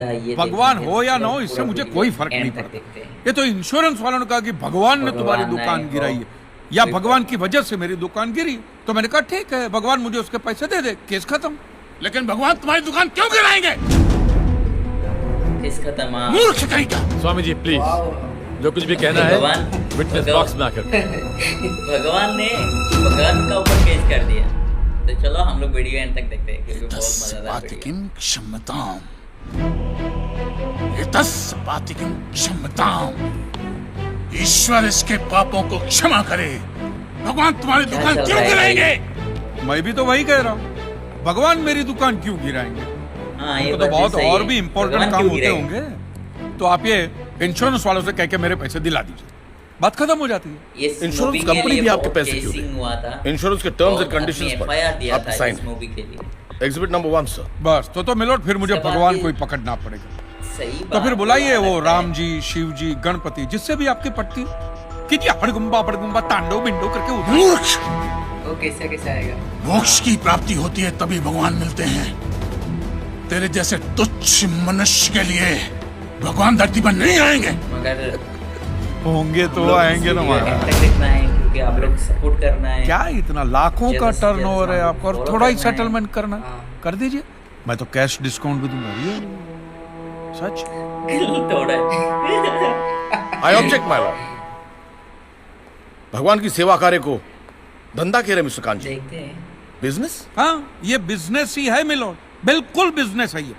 भगवान हो या ना हो, इससे मुझे कोई फर्क नहीं पड़ता। ये तो इंश्योरेंस वालों ने कहा कि भगवान ने तुम्हारी दुकान गिराई है या भगवान की वजह से मेरी दुकान गिरी, तो मैंने कहा ठीक है, भगवान मुझे उसके पैसे दे दे, केस खत्म। लेकिन भगवान तुम्हारी दुकान क्यों गिराएंगे? केस खत्म। मूर्ख कहीं का। स्वामी जी प्लीज, जो कुछ भी कहना है विटनेस बॉक्स में आकर। भगवान ने भगवान का ऊपर केस कर दिया। तो चलो हम लोग वीडियो एंड तक देखते हैं क्योंकि बहुत मजेदार क्षमताम क्षमताम, ईश्वर इसके पापों को क्षमा करे। भगवान तुम्हारी दुकान क्यों गिराएंगे? मैं भी तो वही कह रहा हूँ, भगवान मेरी दुकान क्यों गिराएंगे? ये तो बहुत और भी इम्पोर्टेंट काम होते होंगे, तो आप ये इंश्योरेंस वालों से कह के मेरे पैसे दिला दीजिए, बात खत्म हो जाती है। इंश्योरेंस कंपनी भी आपके पैसे क्यों दे? इंश्योरेंस के टर्म्स एंड कंडीशंस पर आप साइन एग्जिबिट नंबर 1 सर। बस तो मिलोट, फिर मुझे भगवान को ही पकड़ना पड़ेगा। तो फिर बुलाइए वो राम जी, शिव जी, गणपति, जिससे भी आपकी पट्टी कीजिए, हड़गुम्बा तांडव बिंडो करके उधर। मूर्ख! वो कैसे आएगा? मोक्ष की प्राप्ति होती है तभी भगवान मिलते हैं। तेरे जैसे तुच्छ मनुष्य के लिए भगवान धरती पर नहीं आएंगे। मगर होंगे तो आएंगे ना महाराज। देखना है क्योंकि आप लोग सपोर्ट करना है। क्या इतना लाखों का टर्नओवर है आपको, और थोड़ा ही सेटलमेंट करना कर दीजिए। मैं तो कैश डिस्काउंट भी दूंगा। सच थोड़ा आई ऑब्जेक्ट माय लॉर्ड। भगवान की सेवा कार्य को धंधा कह रहे मिस्टर कांजी? देखते हैं बिजनेस? हाँ, ये बिजनेस ही है मिलोड, बिल्कुल बिजनेस है ये।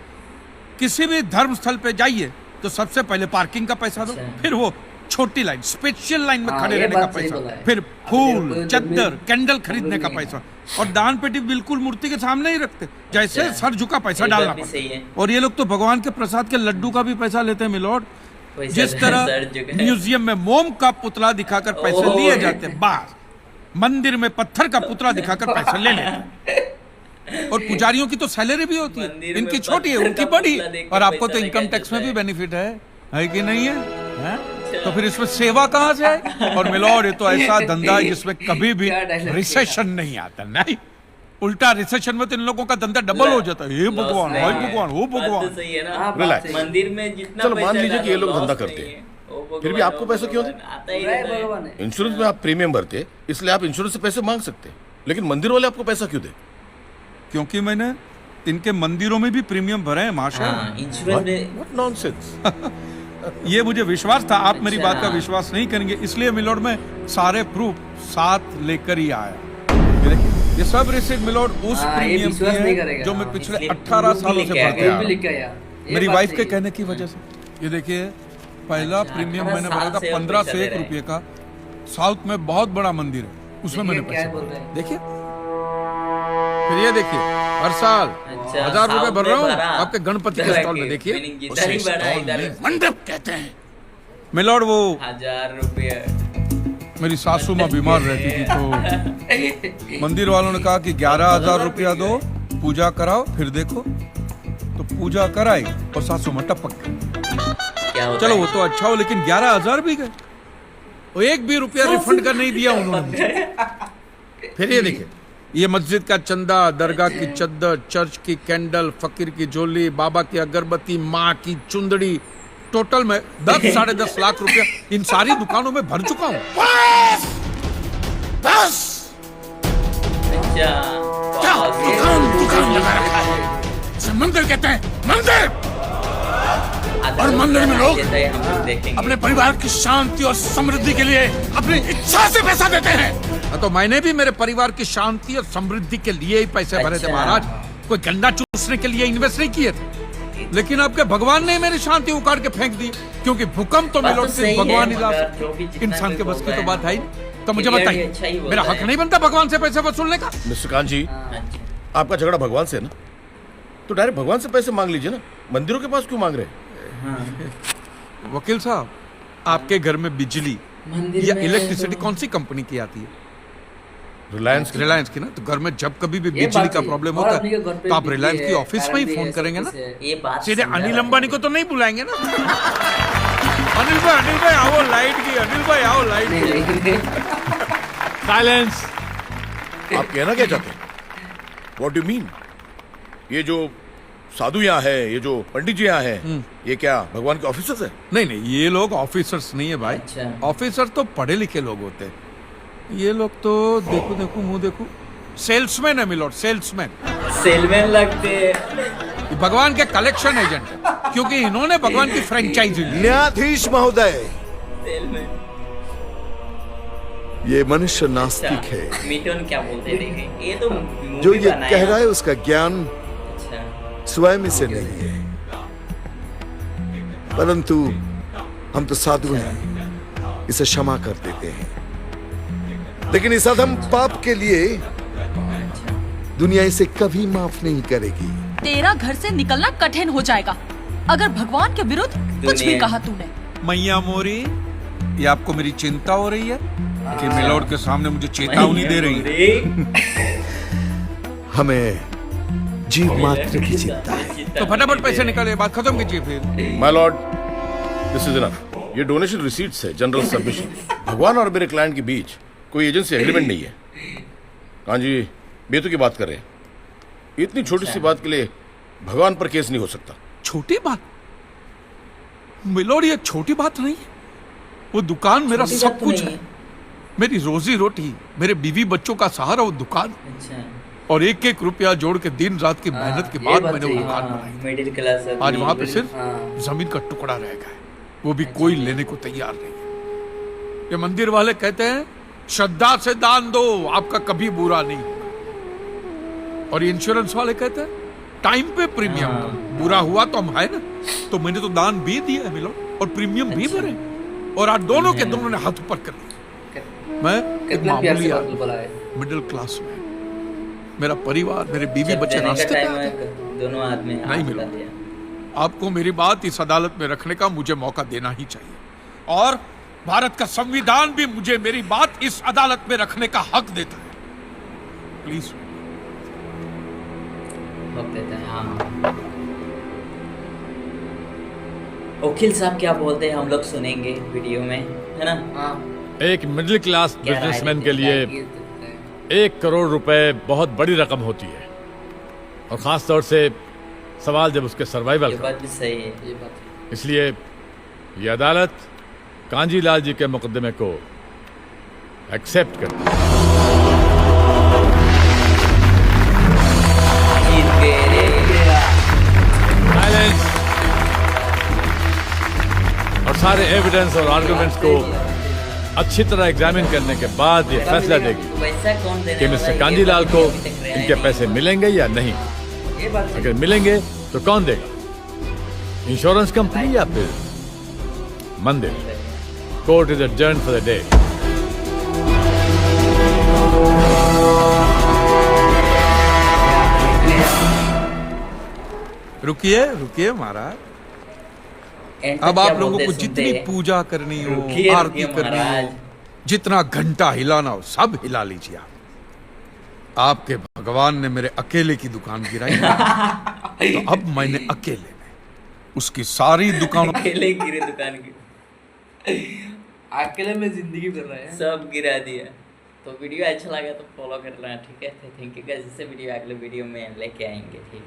किसी भी धर्म स्थल पे जाइए तो सबसे पहले पार्किंग का पैसा दो, फिर वो छोटी लाइन, स्पेशल लाइन में खड़े रहने का पैसा, फिर फूल, चद्दर, कैंडल खरीदने का पैसा, और दान पेटी बिल्कुल मूर्ति के सामने ही रखते, जैसे सर झुका पैसा डालना पड़ता है। और ये लोग तो भगवान के प्रसाद के लड्डू का भी पैसा लेते हैं मिलोड। जिस तरह म्यूजियम में मोम का पुतला दिखाकर पैसे लिए जाते हैं, बस मंदिर में पत्थर का पुतला दिखाकर पैसे ले लेते हैं। और पुजारियों की तो सैलरी भी होती है, इनकी छोटी है, उनकी बड़ी, और आपको तो इनकम टैक्स में भी बेनिफिट है कि नहीं है? तो फिर इसमें सेवा कहाँ से है? और मिलोड, ये तो ऐसा धंधा है जिसमें कभी भी रिसेशन नहीं आता, नहीं, उल्टा रिसेशन में तो इन लोगों का धंधा डबल हो जाता है। हे भगवान, हे भगवान, हो भगवान। सही है ना? रिलैक्स। मंदिर में जितना चलो मान लीजिए कि ये लोग धंधा करते हैं, फिर भी आपको पैसे क्यों दे? इंश्योरेंस में आप प्रीमियम भरते, इसलिए आप इंश्योरेंस से पैसे मांग सकते, लेकिन मंदिर वाले आपको पैसा क्यों दे? क्योंकि मैंने इनके मंदिरों में भी प्रीमियम भरे हैं महाशय। What nonsense. ये मुझे विश्वास था, आप मेरी बात का विश्वास नहीं करेंगे, इसलिए मिलोड में सारे प्रूफ साथ लेकर ही आया। ये देखिए, ये सब रिसीट मिलोड उस प्रीमियम की है जो मैं पिछले 18 सालों से भरते आ रहा हूं, मेरी वाइफ के कहने की वजह से। ये देखिए, पहला प्रीमियम मैंने भरा था 15 से 1 रुपये का, साउथ में बहुत बड़ा मंदिर है, उसमें मैंने पैसे भरे। देखिए, फिर ये देखिए, हर साल 1000 रुपए भर रहा हूँ आपके गणपति के स्टॉल में। देखिए, मंडप कहते हैं मिलोड। वो 1000 रुपये मेरी सासू माँ बीमार रहती थी, तो मंदिर वालों ने कहा कि 11,000 रुपया दो, पूजा कराओ, फिर देखो। तो पूजा कराई और सासू माँ टपक गई। चलो वो तो अच्छा हो, लेकिन 11,000 भी गए, वो एक भी रुपया रिफंड का नहीं दिया उन्होंने। फिर ये देखिए, ये मस्जिद का चंदा, दरगाह की चद्दर, चर्च की कैंडल, फकीर की झोली, बाबा की अगरबत्ती, माँ की चुंदड़ी, टोटल में 10-10.5 लाख रुपया इन सारी दुकानों में भर चुका हूँ। बस दुकान लगा रखा है, मंदिर कहते हैं, मंदिर। और मंदिर में लोग अपने परिवार की शांति और समृद्धि के लिए अपनी इच्छा से पैसा देते हैं। तो मैंने भी मेरे परिवार की शांति और समृद्धि के लिए ही पैसे भरे थे महाराज, कोई गन्ना चूसने के लिए इन्वेस्ट नहीं किए थे। लेकिन आपके भगवान ने मेरी शांति उखाड़ के फेंक दी, क्योंकि भूकंप तो मिलोड सिर्फ भगवान ही ला सकते, इंसान के बस की तो बात है ही। तो मुझे बताइए, मेरा हक नहीं बनता भगवान से पैसे वसूलने का? मिस्टर कांजी, आपका झगड़ा भगवान से है ना, तो डायरेक्ट भगवान से पैसे मांग लीजिए ना, मंदिरों के पास क्यों मांग रहे? वकील साहब, आपके घर में बिजली या इलेक्ट्रिसिटी कौन सी कंपनी की आती है? रिलायंस की ना। तो घर में जब कभी भी बिजली का प्रॉब्लम होता है तो आप रिलायंस की ऑफिस में ही फोन करेंगे ना, सीधे अनिल अंबानी को तो नहीं बुलाएंगे ना। अनिल भाई आओ लाइट की, अनिल भाई आओ लाइट की। साइलेंस। आप कहना क्या चाहते हैं? What do mean? ये जो साधु यहाँ है, ये जो पंडित जी यहाँ है, ये क्या भगवान के ऑफिसर्स है? नहीं नहीं, ये लोग ऑफिसर्स नहीं है भाई। अच्छा। ऑफिसर तो पढ़े लिखे लोग होते हैं, ये लोग तो देखो देखो मुंह देखो, सेल्समैन है मिलोड, सेल्समैन। सेलमैन लगते हैं। ये भगवान के कलेक्शन एजेंट है, क्योंकि इन्होंने भगवान की फ्रेंचाइजी ली। न्यायाधीश महोदय, सेलमैन। ये मनुष्य नास्तिक है। मीटोन क्या बोलते हैं देखें, ये तो जो ये कह रहा है उसका ज्ञान अच्छा। स्वयं से नहीं है, परंतु हम तो साधु हैं, इसे क्षमा कर देते हैं। लेकिन इस अधम पाप के लिए दुनिया इसे कभी माफ नहीं करेगी। तेरा घर से निकलना कठिन हो जाएगा अगर भगवान के विरुद्ध कुछ भी कहा तूने। मैया मोरी, ये आपको मेरी चिंता हो रही है कि मिलोड के सामने मुझे चेतावनी दे रही है? हमें जीव मात्र की चिंता है। तो फटाफट पैसे निकाले, बात खत्म कीजिए फिर। My Lord, this is enough. ये डोनेशन रिसीट्स है, जनरल सबमिशन। भगवान और मेरे क्लाइंट के बीच कोई एजेंसी एग्रीमेंट नहीं है। हाँ जी, बेतु की बात कर रहे हैं। इतनी छोटी सी बात के लिए भगवान पर केस नहीं हो सकता। छोटी बात मिलोड, ये छोटी बात नहीं है। वो दुकान मेरा छोटी सब बात तो कुछ नहीं है, मेरी रोजी रोटी, मेरे बीवी बच्चों का सहारा वो दुकान। अच्छा। और एक एक रुपया जोड़ के दिन रात की मेहनत के बाद मैंने वो दुकान बनाई। मिडिल क्लास आज वहां पे सिर्फ जमीन का टुकड़ा रह गया है, वो भी कोई लेने को तैयार नहीं है। ये मंदिर वाले कहते हैं श्रद्धा से दान दो, आपका कभी बुरा नहीं होगा। और ये इंश्योरेंस वाले कहते हैं टाइम पे प्रीमियम दो, बुरा हुआ तो हम है ना। तो मैंने तो दान भी दिया है मिलो, और प्रीमियम भी भरे, और आज दोनों के दोनों ने हाथ ऊपर कर लिया। मैं एक मामूली आदमी, मिडिल क्लास में, मेरा परिवार, मेरे बीवी बच्चे रास्ते पे आते हैं। दोनों आदमी नहीं मिला। आपको मेरी बात इस अदालत में रखने का मुझे मौका देना ही चाहिए, और भारत का संविधान भी मुझे मेरी बात इस अदालत में रखने का हक देता है। प्लीज हक देता है। हाँ, वकील साहब क्या बोलते हैं हम लोग सुनेंगे वीडियो में, है ना। एक मिडिल क्लास बिजनेसमैन के लिए 1 करोड़ रुपए बहुत बड़ी रकम होती है, और खास तौर से सवाल जब उसके सर्वाइवल ये का। बात भी सही है, ये बात। इसलिए ये अदालत कांजीलाल जी के मुकदमे को एक्सेप्ट करती है। जीत गए रे। साइलेंस। और सारे एविडेंस और आर्गुमेंट्स को अच्छी तरह एग्जामिन करने के बाद ये फैसला देगी पैसा कौन देने कि वाला मिस्टर है, कांजीलाल ये को बात अभी तक रहा इनके है। पैसे मिलेंगे या नहीं। ये बात अगर मिलेंगे तो कौन देगा, इंश्योरेंस कंपनी या फिर मंदिर। Court is adjourned for the day. रुकिए रुकिए महाराज, End तक अब क्या आप लोगों बोलते को सुनते जितनी हैं? पूजा करनी हो, रुकिए, आरती रुकिए करनी महाराज। हो, जितना घंटा हिलाना हो सब हिला लीजिए आप। आपके भगवान ने मेरे अकेले की दुकान गिराई, तो अब मैंने अकेले में उसकी सारी दुकानों अकेले गिरे दुकान की, अकेले में जिंदगी कर रहा है। सब गिरा दिया। तो वीडियो अच्छा लगा तो फॉलो कर लेना, ठीक है। थैंक यू गाइस, इससे वीडियो अगले वीडियो में लेके आएंगे, ठीक है।